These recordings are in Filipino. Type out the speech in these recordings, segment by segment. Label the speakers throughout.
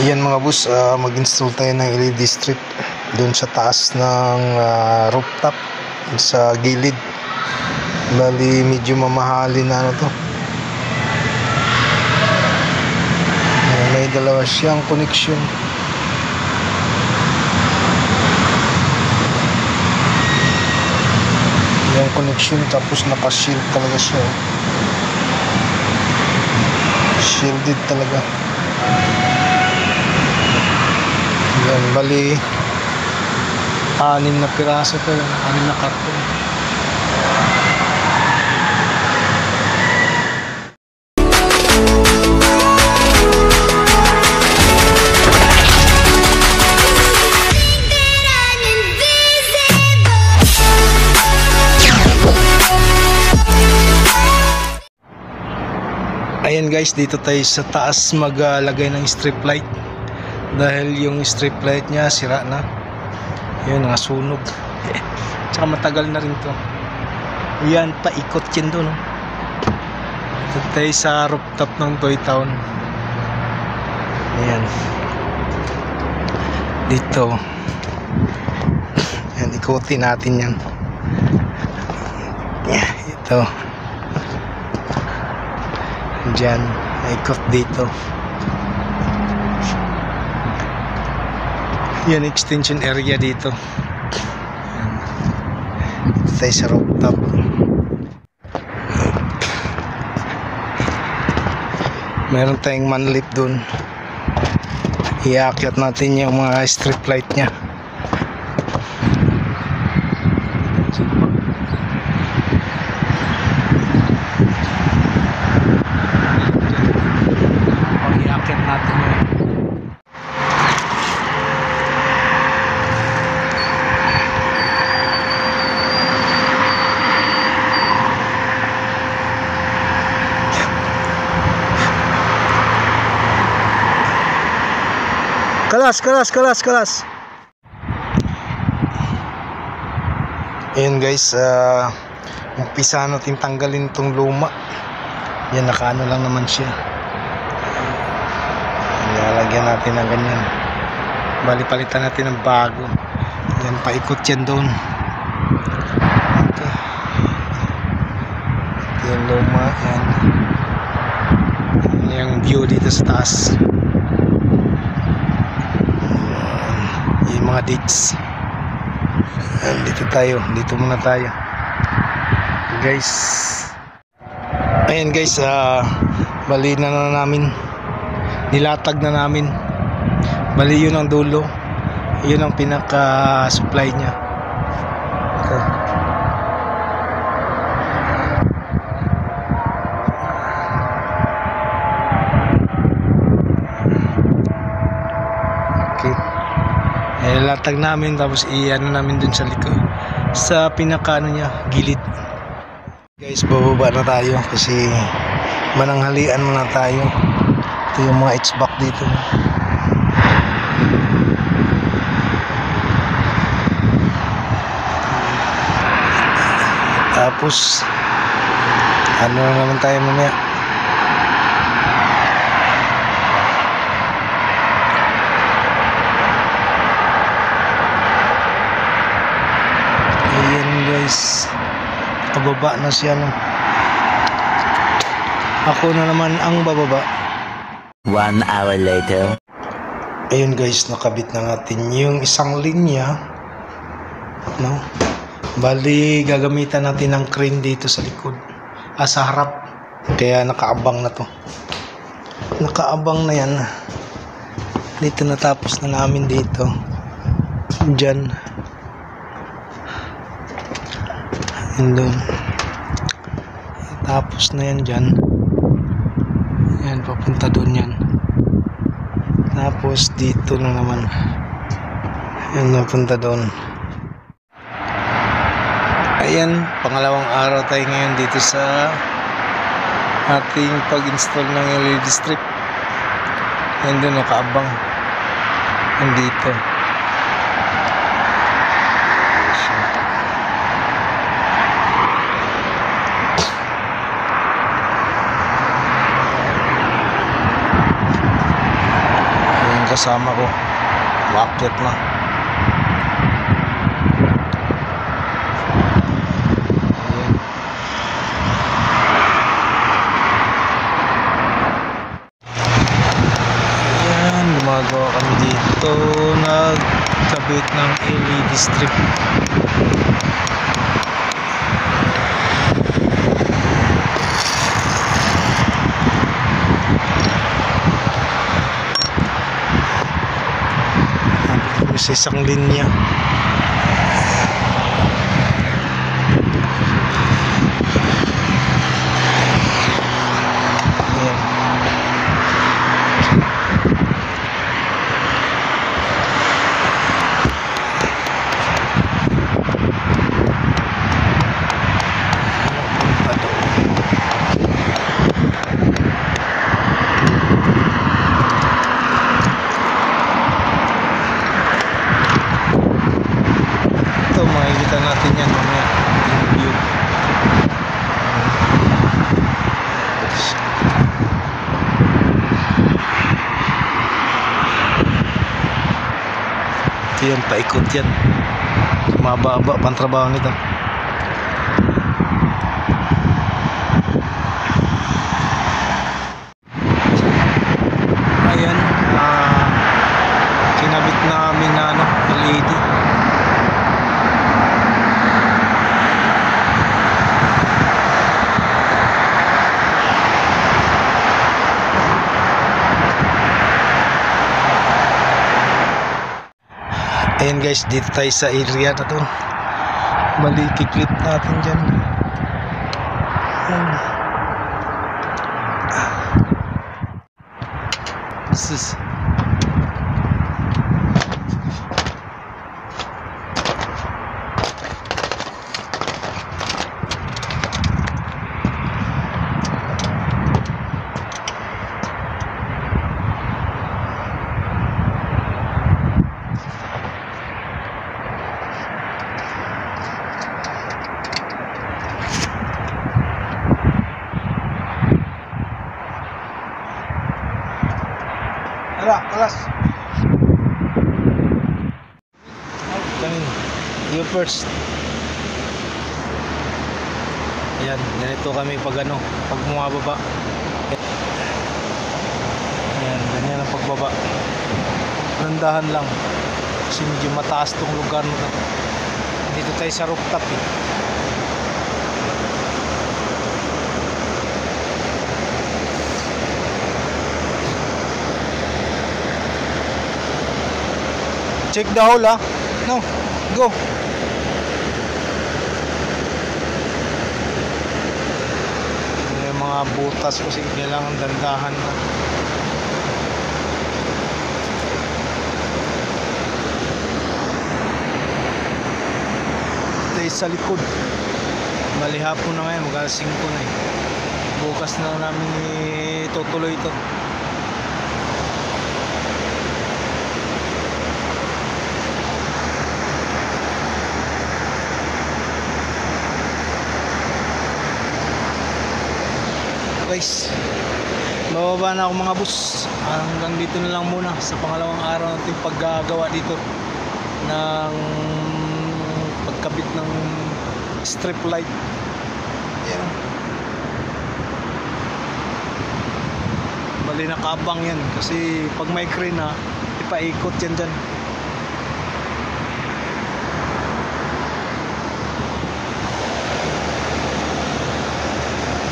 Speaker 1: Iyan mga boss, mag-install tayo ng LED strip doon sa taas ng rooftop sa gilid. Bali medyo mamahalin na ano to. May dalawa siyang connection. Yung connection tapos naka-shield talaga siya. Shielded talaga. Yan, bali 6 na piraso to, 6 na karton. Ayan guys, dito tayo sa taas maglagay ng strip light dahil yung strip light nya sira na. Yun, nasunog. Tsaka matagal na rin to. Ayan, paikot yan doon, no? Dito tayo sa rooftop ng Toy Town. Ayan, dito. Ayan, ikutin natin yan. Ito dyan, ikot dito. Yan, extension area dito. Tayo sa rooftop. Meron tayong manlip dun. Iakyat natin yung mga strip light nya. Kalas. Ayan guys, umpisa natin tanggalin itong luma. Yan, nakaano lang naman siya. Nalagyan natin ng ganyan. Bali, palitan natin ng bago. Yan, paikot yan doon. Okay. Ito yung luma. Yan. Yan yung view dito sa taas. Yung mga dates. Dito muna tayo guys. Ayan guys, bali na namin, nilatag na namin. Bali yun ang dulo, yun ang pinaka supply nya. Okay, latag namin, tapos i-ano namin dun sa likod, sa pinaka nya, gilid. Guys, bababa na tayo kasi mananghalian muna tayo. Ito yung mga HVAC dito. Tapos ano na naman tayo mamaya. Pababa na siya, no? Ako na naman ang bababa.
Speaker 2: 1 hour later.
Speaker 1: Ayun guys, nakabit na natin yung isang linya, no? Bali, gagamitan natin ng crane dito sa likod, sa harap. Kaya nakaabang na to. Nakaabang na yan. Dito natapos na namin dito. Dyan. Doon. Tapos na yan dyan. Yan, papunta doon yan. Tapos dito na naman. Yan, napunta doon. Ayan, pangalawang araw tayo ngayon dito sa ating pag-install ng LED strip. Yan doon, nakaabang. Yan dito. kasama ko. Bakit na. Ayan, gumagawa kami dito. Nagkabit ng LED strip. Sa isang linya. Ayan. Ito, makikita natin yan mamaya yung view. Ito yan, paikot yan. Mababa pang trabaho nito. Ayan, kinabit namin na LED. Ayan guys, dito tayo sa area na to. Bali, kiklit natin dyan. Ayan. Sus. Ala, alas. Kanin. You first. Ayan, ganito kami pag bumababa. Ayan, ganyan ang pagbaba. Nandahan lang. Kasi medyo mataas tong lugar na to. Dito tayo sa rooftop eh. Check the hole ah. No, go. May mga butas kasi kailangan dandahan na. Ito sa likod. Malihapon na ngayon, mag-alas 5 na eh. Bukas na namin itutuloy ito. Guys, bababa na ako mga boss. Hanggang dito na lang muna sa pangalawang araw natin paggagawa dito ng pagkabit ng strip light. Ayan. Bali nakabang yan kasi pag may crane na ipaikot yan dyan.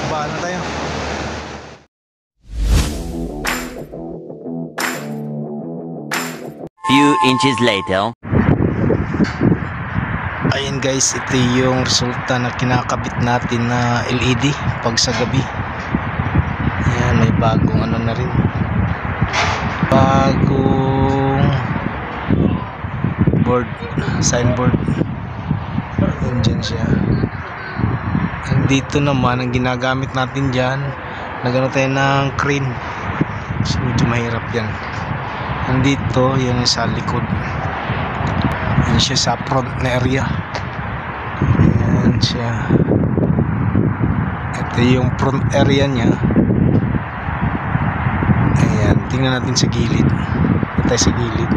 Speaker 1: Baan na tayo.
Speaker 2: Few inches later.
Speaker 1: Ayan guys, ito yung resulta na kinakabit natin na LED pag sa gabi. Ayan, may bagong na rin. Bagong board, signboard. Ayan dyan siya. Dito naman, ang ginagamit natin dyan, nagano tayo ng crane. So, medyo mahirap yan. Nandito, yan sa likod. Yan siya sa front na area. Yan siya. Ito yung front area niya. Ayan, tingnan natin sa gilid. Ito tayo sa gilid.